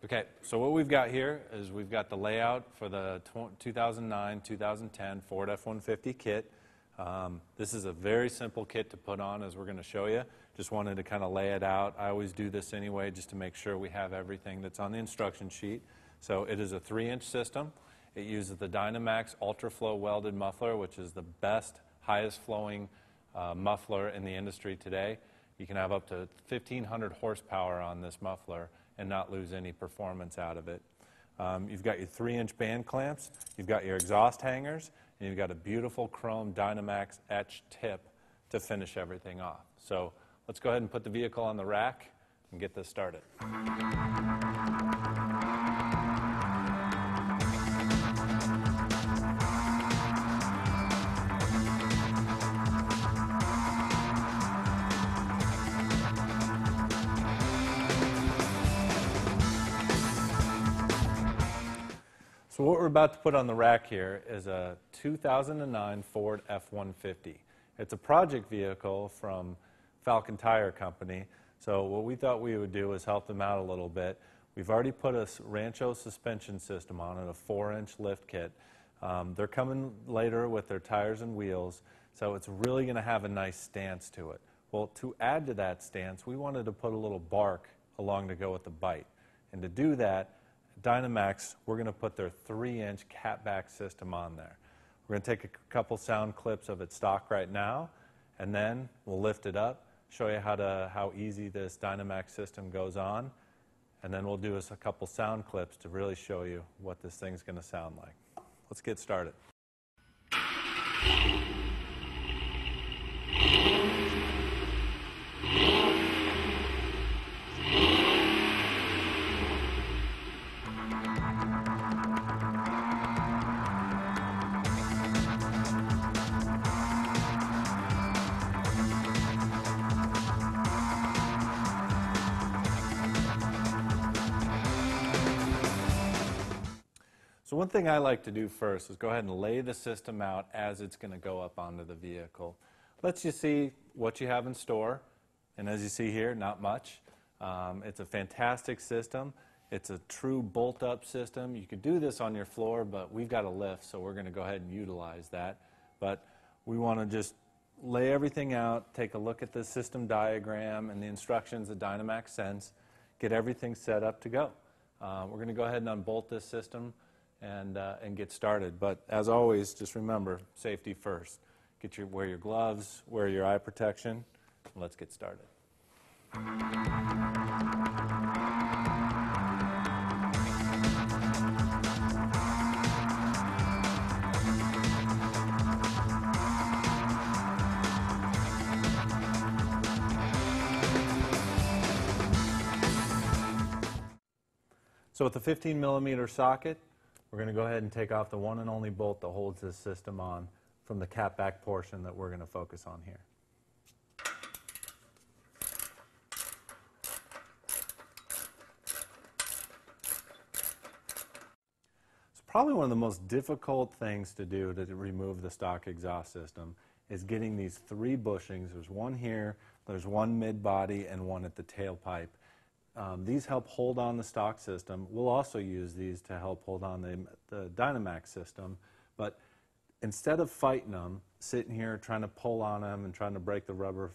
Okay, so what we've got here is we've got the layout for the 2009-2010 Ford F-150 kit. This is a very simple kit to put on, as we're going to show you. Just wanted to kind of lay it out. I always do this anyway just to make sure we have everything that's on the instruction sheet. So it is a 3-inch system. It uses the Dynomax Ultra-Flow welded muffler, which is the best, highest flowing muffler in the industry today. You can have up to 1,500 horsepower on this muffler and not lose any performance out of it. You've got your 3-inch band clamps, you've got your exhaust hangers, and you've got a beautiful chrome Dynomax etched tip to finish everything off. So let's go ahead and put the vehicle on the rack and get this started. So what we're about to put on the rack here is a 2009 Ford F-150. It's a project vehicle from Falcon Tire Company. So what we thought we would do is help them out a little bit. We've already put a Rancho suspension system on it, a 4-inch lift kit. They're coming later with their tires and wheels, so it's really going to have a nice stance to it. Well, to add to that stance, we wanted to put a little bark along to go with the bite. And to do that, Dynomax, we're going to put their 3-inch catback system on there. We're going to take a couple sound clips of it stock right now, and then we'll lift it up, show you how easy this Dynomax system goes on, and then we'll do a couple sound clips to really show you what this thing's going to sound like. Let's get started. So one thing I like to do first is go ahead and lay the system out as it's going to go up onto the vehicle. Lets you see what you have in store, and as you see here, not much. It's a fantastic system. It's a true bolt-up system. You could do this on your floor, but we've got a lift, so we're going to go ahead and utilize that. But we want to just lay everything out, take a look at the system diagram and the instructions that Dynomax sends, get everything set up to go. We're going to go ahead and unbolt this system and get started. But as always, just remember, safety first. Wear your gloves, wear your eye protection, and let's get started. So with the 15mm socket, we're going to go ahead and take off the one and only bolt that holds this system on from the catback portion that we're going to focus on here. So probably one of the most difficult things to do to remove the stock exhaust system is getting these 3 bushings. There's one here, there's one mid-body, and one at the tailpipe. These help hold on the stock system. We'll also use these to help hold on the Dynomax system. But instead of fighting them, sitting here trying to pull on them and trying to break the rubber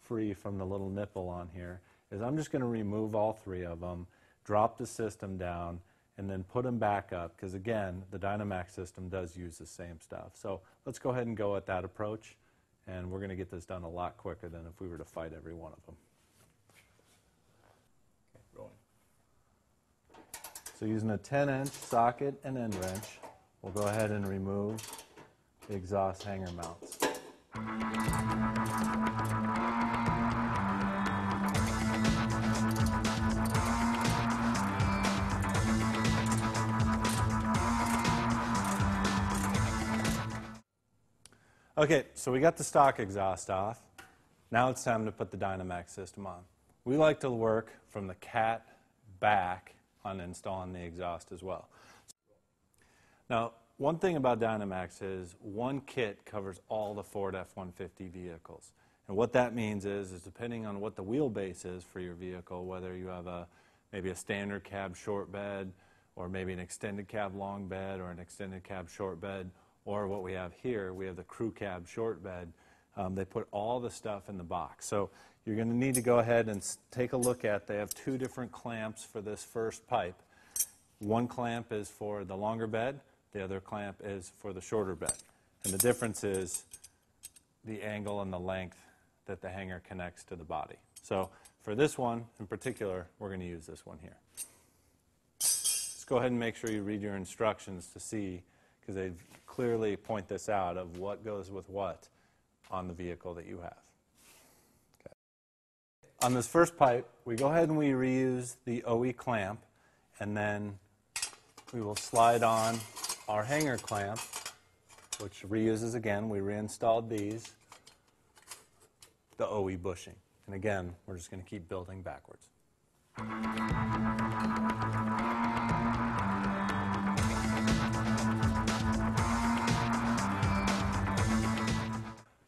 free from the little nipple on here, is I'm just going to remove all 3 of them, drop the system down, and then put them back up. Because again, the Dynomax system does use the same stuff. So let's go ahead and go at that approach. And we're going to get this done a lot quicker than if we were to fight every one of them. So using a 10-inch socket and end wrench, we'll go ahead and remove the exhaust hanger mounts. Okay, so we got the stock exhaust off. Now it's time to put the Dynomax system on. We like to work from the cat back on installing the exhaust as well. Now, one thing about Dynomax is one kit covers all the Ford F-150 vehicles. And what that means is depending on what the wheelbase is for your vehicle, whether you have maybe a standard cab short bed, or maybe an extended cab long bed, or an extended cab short bed, or what we have here, we have the crew cab short bed. They put all the stuff in the box. So you're going to need to go ahead and take a look at, they have two different clamps for this first pipe. One clamp is for the longer bed, the other clamp is for the shorter bed. And the difference is the angle and the length that the hanger connects to the body. So for this one in particular, we're going to use this one here. Just go ahead and make sure you read your instructions to see, because they clearly point this out of what goes with what on the vehicle that you have. Okay. On this first pipe, we go ahead and we reuse the OE clamp, and then we will slide on our hanger clamp, which reuses again. We reinstalled these, the OE bushing. And again, we're just going to keep building backwards.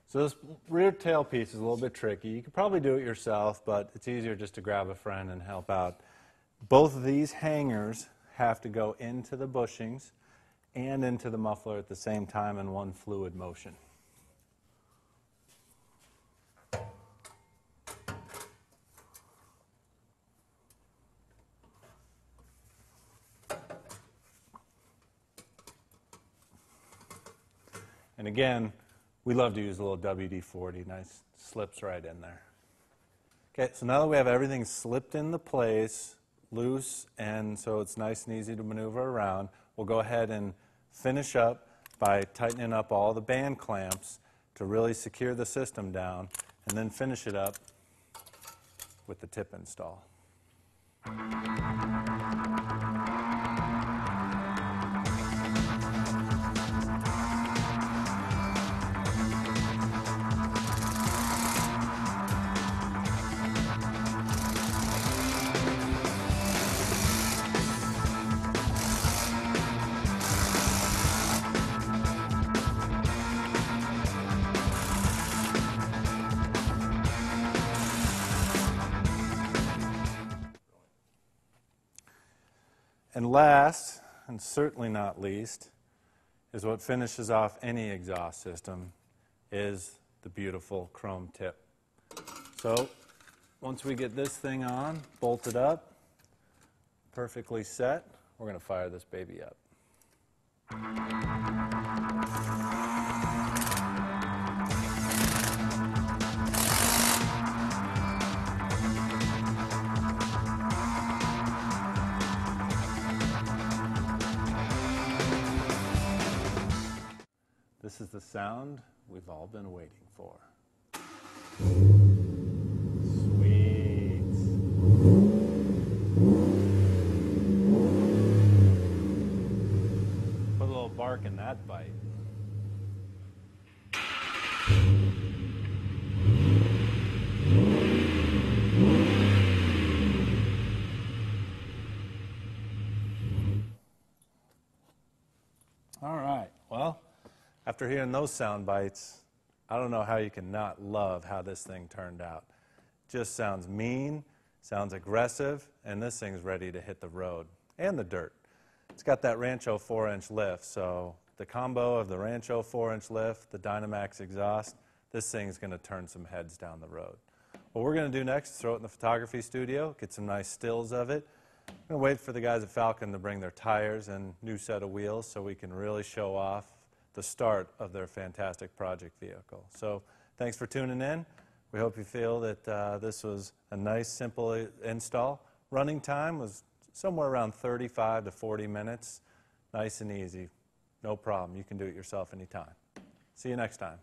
So this rear tail piece is a little bit tricky. You could probably do it yourself, but it's easier just to grab a friend and help out. Both of these hangers have to go into the bushings and into the muffler at the same time in one fluid motion. And again, we love to use a little WD-40, nice slips right in there. Okay, so now that we have everything slipped into place, loose, and so it's nice and easy to maneuver around, we'll go ahead and finish up by tightening up all the band clamps to really secure the system down, and then finish it up with the tip install. And last, and certainly not least, is what finishes off any exhaust system, is the beautiful chrome tip. So once we get this thing on, bolted up, perfectly set, we're going to fire this baby up. This is the sound we've all been waiting for. Sweet. Put a little bark in that bite. All right, well, after hearing those sound bites, I don't know how you can not love how this thing turned out. Just sounds mean, sounds aggressive, and this thing's ready to hit the road and the dirt. It's got that Rancho 4-inch lift, so the combo of the Rancho 4-inch lift, the Dynomax exhaust, this thing's going to turn some heads down the road. What we're going to do next is throw it in the photography studio, get some nice stills of it. I'm going to wait for the guys at Falcon to bring their tires and new set of wheels so we can really show off the start of their fantastic project vehicle. So thanks for tuning in. We hope you feel that this was a nice, simple install. Running time was somewhere around 35 to 40 minutes. Nice and easy. No problem. You can do it yourself anytime. See you next time.